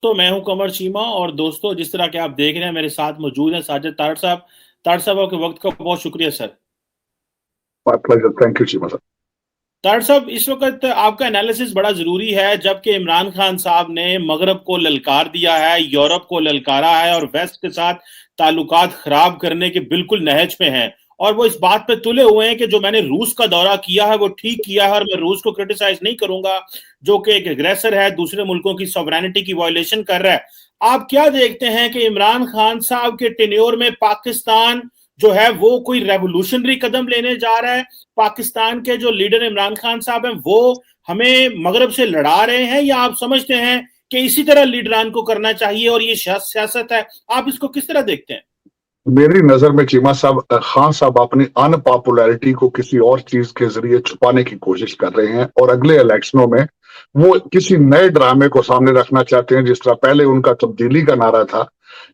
तो मैं हूं कमर चीमा और दोस्तों जिस तरह के आप देख रहे हैं मेरे साथ मौजूद हैं साजिद तारड़ साहब आपके वक्त का बहुत शुक्रिया sir. My pleasure. Thank you, Chima sir. Tarar साहब इस वक्त आपका एनालिसिस बड़ा जरूरी है जबकि इमरान खान साहब ने मगरब को ललकार दिया है, यूरोप को ललकारा है और वेस्ट के साथ ताल्लुकात खराब करने के बिल्कुल नहज पे हैं और वो इस बात पे तुले हुए हैं कि जो मैंने रूस का दौरा किया है वो ठीक किया है और मैं रूस को क्रिटिसाइज नहीं करूंगा जो कि एक एग्रेसर है, दूसरे मुल्कों की सॉवरेनिटी की वायलेशन कर रहा है। आप क्या देखते हैं कि इमरान खान साहब के टेन्योर में पाकिस्तान जो है वो कोई रेवोल्यूशनरी कदम लेने जा रहा है? पाकिस्तान के जो लीडर इमरान खान साहब हैं वो हमें मगरब से लड़ा रहे हैं या आप समझते हैं कि इसी तरह लीडरान को करना चाहिए और ये सियासत है? आप इसको किस तरह देखते हैं? मेरी नजर में चीमा साहब, खान साहब अपनी अनपॉपुलैरिटी को किसी और चीज के जरिए छुपाने की कोशिश कर रहे हैं और अगले इलेक्शनों में वो किसी नए ड्रामे को सामने रखना चाहते हैं। जिस तरह पहले उनका तब्दीली का नारा था,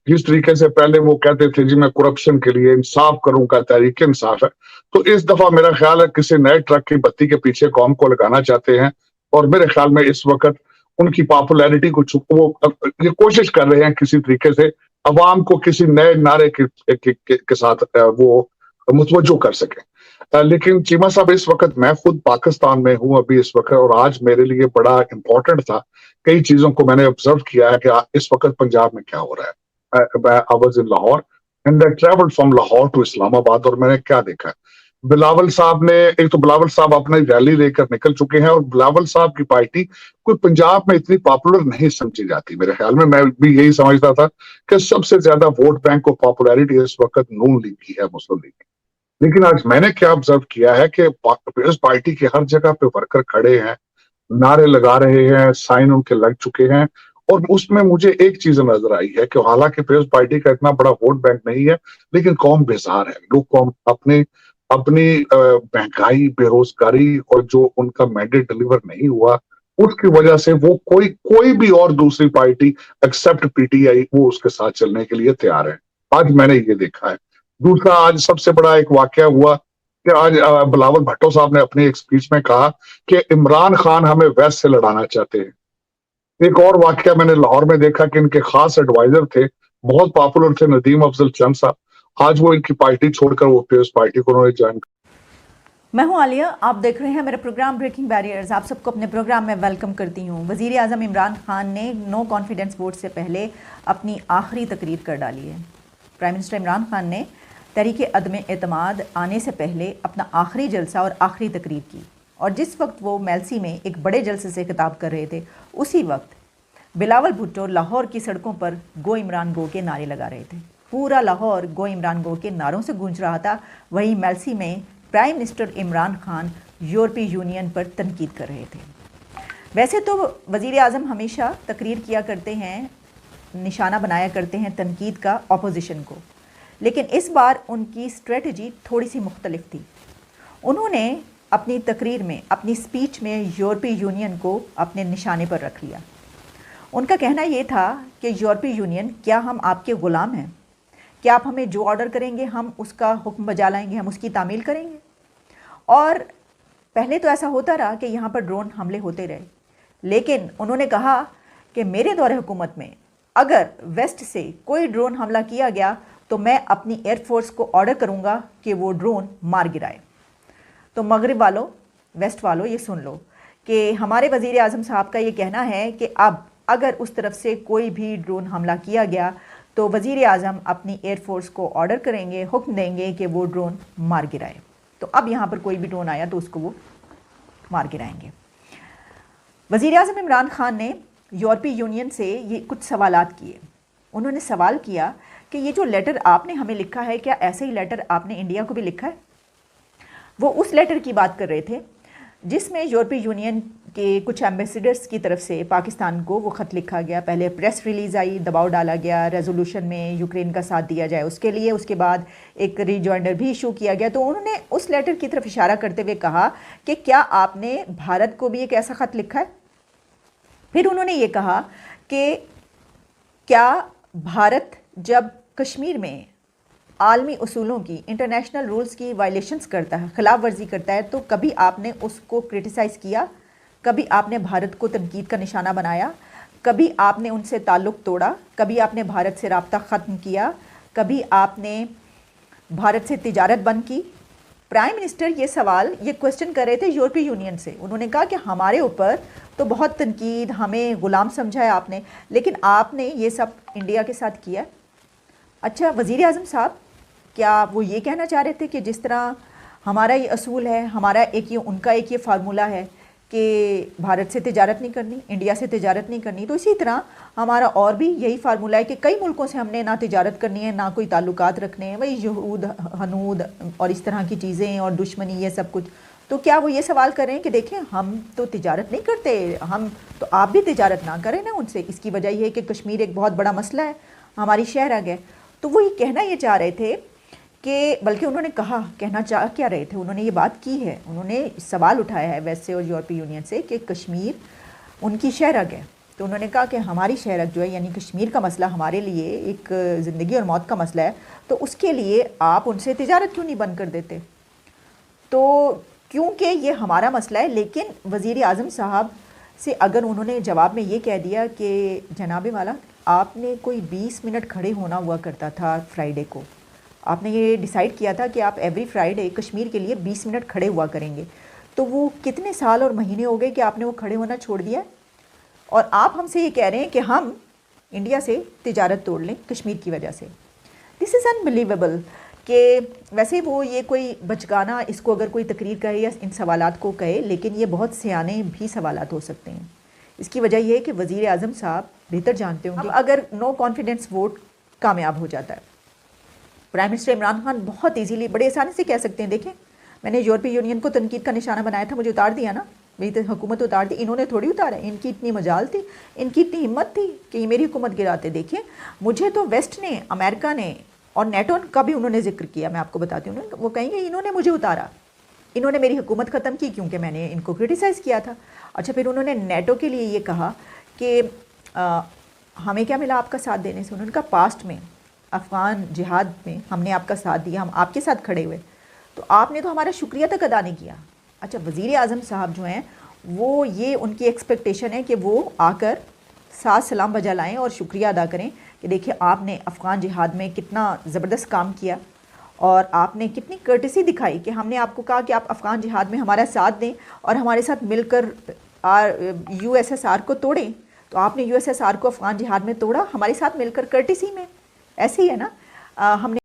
जिस तरीके से पहले वो कहते थे जी मैं करप्शन के लिए इंसाफ करूंगा, तहरीक इंसाफ है, तो इस दफा मेरा ख्याल है किसी नए ट्रक की बत्ती के पीछे कौम को लगाना चाहते हैं। और मेरे ख्याल में इस वक्त उनकी पॉपुलैरिटी को वो ये कोशिश कर रहे हैं किसी तरीके से अवाम को किसी नए नारे के साथ वो मुतवज्जो कर सके। लेकिन चीमा साहब, इस वक्त मैं खुद पाकिस्तान में हूं अभी इस वक्त, और आज मेरे लिए बड़ा इंपॉर्टेंट था। कई चीजों को मैंने ऑब्जर्व किया है कि इस वक्त पंजाब में क्या हो रहा है। I was in Lahore and I travelled from Lahore to Islamabad, और मैंने क्या देखा, बिलावल साहब ने, एक तो बिलावल साहब अपनी रैली लेकर निकल चुके हैं और बिलावल साहब की पार्टी कोई पंजाब में इतनी पॉपुलर नहीं समझी जाती। मेरे ख्याल में, मैं भी यही समझता था कि सबसे ज्यादा वोट बैंक और पॉपुलैरिटी इस वक्त नून लीग की है, मुस्लिम लीग की। लेकिन आज मैंने क्या ऑब्जर्व किया है कि इस पार्टी के हर जगह पे वर्कर खड़े हैं, नारे लगा रहे हैं, साइन उनके लग चुके हैं। और उसमें मुझे एक चीज नजर आई है कि हालांकि पीपल्स पार्टी का इतना बड़ा वोट बैंक नहीं है, लेकिन कौम बेजार है। लोग कौम अपनी महंगाई, बेरोजगारी और जो उनका मैंडेट डिलीवर नहीं हुआ उसकी वजह से वो कोई भी और दूसरी पार्टी एक्सेप्ट पीटीआई वो उसके साथ चलने के लिए तैयार है। आज मैंने ये देखा है। दूसरा, आज सबसे बड़ा एक वाकया हुआ कि आज बिलावल भुट्टो साहब ने अपनी एक स्पीच में कहा कि इमरान खान हमें वेस्ट से लड़ाना चाहते हैं। एक और वाकया मैंने लाहौर में देखा कि इनके खास एडवाइजर थे, बहुत पॉपुलर थे, नदीम अफजल चंद साहब, आज वो इनकी पार्टी छोड़कर वो पीपल्स पार्टी को उन्होंने ज्वाइन। मैं हूं आलिया, आप देख रहे हैं मेरा प्रोग्राम ब्रेकिंग बैरियर्स। आप सबको अपने प्रोग्राम में वेलकम करती हूं। वज़ीर आज़म इमरान खान ने नो कॉन्फिडेंस वोट से पहले अपनी आखिरी तकरीर कर डाली है। प्राइम मिनिस्टर इमरान खान ने तहरीक अदम एतमाद आने से पहले अपना आखिरी जलसा और आखिरी तकरीर की, और जिस वक्त वो मेलसी में एक बड़े जलसे से खिताब कर रहे थे उसी वक्त बिलावल भुट्टो लाहौर की सड़कों पर गो इमरान गो के नारे लगा रहे थे। पूरा लाहौर गो इमरान गो के नारों से गूंज रहा था। वहीं मेलसी में प्राइम मिनिस्टर इमरान खान यूरोपीय यूनियन पर तनकीद कर रहे थे। वैसे तो वज़ीर आज़म हमेशा तकरीर किया करते हैं, निशाना बनाया करते हैं तनकीद का अपोजिशन को, लेकिन इस बार उनकी स्ट्रेटजी थोड़ी सी मुख्तलिफ थी। उन्होंने अपनी तकरीर में, अपनी स्पीच में यूरोपीय यूनियन को अपने निशाने पर रख लिया। उनका कहना ये था कि यूरोपीय यूनियन, क्या हम आपके ग़ुलाम हैं? क्या आप हमें जो ऑर्डर करेंगे हम उसका हुक्म बजा लाएंगे, हम उसकी तामील करेंगे? और पहले तो ऐसा होता रहा कि यहाँ पर ड्रोन हमले होते रहे, लेकिन उन्होंने कहा कि मेरे दौरे हुकूमत में अगर वेस्ट से कोई ड्रोन हमला किया गया तो मैं अपनी एयरफोर्स को ऑर्डर करूँगा कि वो ड्रोन मार गिराए। तो मगरिब वालों, वेस्ट वालों, ये सुन लो कि हमारे वज़ीर आज़म साहब का ये कहना है कि अब अगर उस तरफ से कोई भी ड्रोन हमला किया गया तो वज़ीर आज़म अपनी एयरफोर्स को ऑर्डर करेंगे, हुक्म देंगे कि वो ड्रोन मार गिराए। तो अब यहाँ पर कोई भी ड्रोन आया तो उसको वो मार गिराएंगे। वज़ीर आज़म इमरान खान ने यूरोपीय यूनियन से ये कुछ सवालात किए। उन्होंने सवाल किया कि ये जो लेटर आपने हमें लिखा है, क्या ऐसे ही लेटर आपने इंडिया को भी लिखा है? वो उस लेटर की बात कर रहे थे जिसमें यूरोपीय यूनियन के कुछ एम्बेसडर्स की तरफ से पाकिस्तान को वो ख़त लिखा गया। पहले प्रेस रिलीज़ आई, दबाव डाला गया रेजोल्यूशन में यूक्रेन का साथ दिया जाए उसके लिए, उसके बाद एक रिजॉइंडर भी इशू किया गया। तो उन्होंने उस लेटर की तरफ इशारा करते हुए कहा कि क्या आपने भारत को भी एक ऐसा ख़त लिखा है? फिर उन्होंने ये कहा कि क्या भारत जब कश्मीर में आलमी उसूलों की, इंटरनेशनल रूल्स की वायलेशंस करता है, ख़िलाफ़ वर्जी करता है, तो कभी आपने उसको क्रिटिसाइज़ किया? कभी आपने भारत को तनकीद का निशाना बनाया? کبھی آپ نے ان سے تعلق توڑا، کبھی آپ نے بھارت سے رابطہ ختم کیا، کبھی آپ نے بھارت سے تجارت بند کی؟ پرائم منسٹر یہ سوال، یہ کوسچن کر رہے تھے یورپی یونین سے. انہوں نے کہا کہ ہمارے اوپر تو بہت تنقید، ہمیں غلام سمجھا ہے آپ نے، لیکن آپ نے یہ سب انڈیا کے ساتھ کیا. اچھا وزیر اعظم صاحب، کیا وہ یہ کہنا چاہ رہے تھے کہ جس طرح ہمارا یہ اصول ہے، ہمارا ایک یہ ان کا ایک یہ فارمولہ ہے کہ بھارت سے تجارت نہیں کرنی، انڈیا سے تجارت نہیں کرنی، تو اسی طرح ہمارا اور بھی یہی فارمولہ ہے کہ کئی ملکوں سے ہم نے نہ تجارت کرنی ہے، نہ کوئی تعلقات رکھنے ہیں، وہی یہود ہنود اور اس طرح کی چیزیں اور دشمنی یہ سب کچھ. تو کیا وہ یہ سوال کر رہے ہیں کہ دیکھیں ہم تو تجارت نہیں کرتے، ہم تو آپ بھی تجارت نہ کریں نا ان سے، اس کی وجہ یہ ہے کہ کشمیر ایک بہت بڑا مسئلہ ہے، ہماری شہر آ گئے. تو وہ یہ کہنا یہ چاہ رہے تھے کہ بلکہ انہوں نے کہا، کہنا چاہ کیا رہے تھے، انہوں نے یہ بات کی ہے، انہوں نے سوال اٹھایا ہے ویسٹ سے اور یورپی یونین سے کہ کشمیر ان کی شہرگ ہے. تو انہوں نے کہا کہ ہماری شہرگ جو ہے یعنی کشمیر کا مسئلہ ہمارے لیے ایک زندگی اور موت کا مسئلہ ہے، تو اس کے لیے آپ ان سے تجارت کیوں نہیں بند کر دیتے؟ تو کیونکہ یہ ہمارا مسئلہ ہے. لیکن وزیر اعظم صاحب سے اگر انہوں نے جواب میں یہ کہہ دیا کہ جناب والا آپ نے کوئی 20 منٹ کھڑے ہونا ہوا کرتا تھا فرائیڈے کو، آپ نے یہ ڈیسائیڈ کیا تھا کہ آپ ایوری فرائیڈے کشمیر کے لیے 20 منٹ کھڑے ہوا کریں گے، تو وہ کتنے سال اور مہینے ہو گئے کہ آپ نے وہ کھڑے ہونا چھوڑ دیا ہے؟ اور آپ ہم سے یہ کہہ رہے ہیں کہ ہم انڈیا سے تجارت توڑ لیں کشمیر کی وجہ سے. دس از انبلیویبل. کہ ویسے وہ یہ کوئی بچگانا اس کو اگر کوئی تقریر کہے یا ان سوالات کو کہے، لیکن یہ بہت سیانے بھی سوالات ہو سکتے ہیں. اس کی وجہ یہ ہے کہ وزیر اعظم صاحب بہتر جانتے ہوں گے اگر نو کانفیڈنس ووٹ کامیاب ہو جاتا ہے، پرائم منسٹر عمران خان بہت ایزیلی بڑے آسانی سے کہہ سکتے ہیں دیکھیں میں نے یورپی یونین کو تنقید کا نشانہ بنایا تھا، مجھے اتار دیا نا، میری تو حکومت اتار دی. انہوں نے تھوڑی اتارا، ان کی اتنی مجال تھی، ان کی اتنی ہمت تھی کہ یہ میری حکومت گراتے. دیکھیں مجھے تو ویسٹ نے، امریکہ نے اور نیٹو کا بھی انہوں نے ذکر کیا، میں آپ کو بتاتی ہوں، وہ کہیں گے انہوں نے مجھے اتارا، انہوں نے میری حکومت ختم کی کیونکہ میں نے ان کو کرٹیسائز کیا تھا. اچھا پھر انہوں نے نیٹو کے لیے یہ کہا کہ ہمیں کیا ملا آپ کا ساتھ دینے سے؟ انہوں نے کہا پاسٹ میں افغان جہاد میں ہم نے آپ کا ساتھ دیا، ہم آپ کے ساتھ کھڑے ہوئے، تو آپ نے تو ہمارا شکریہ تک ادا نہیں کیا. اچھا وزیر اعظم صاحب جو ہیں وہ یہ ان کی ایکسپیکٹیشن ہے کہ وہ آ کر ساتھ سلام بجا لائیں اور شکریہ ادا کریں کہ دیکھیں آپ نے افغان جہاد میں کتنا زبردست کام کیا اور آپ نے کتنی کرٹسی دکھائی کہ ہم نے آپ کو کہا کہ آپ افغان جہاد میں ہمارا ساتھ دیں اور ہمارے ساتھ مل کر یو ایس ایس آر کو توڑیں، تو آپ نے یو ایس ایس آر کو افغان جہاد میں توڑا ہمارے ساتھ مل کر کرٹسی میں. ایسے ہی ہے نا، ہم نے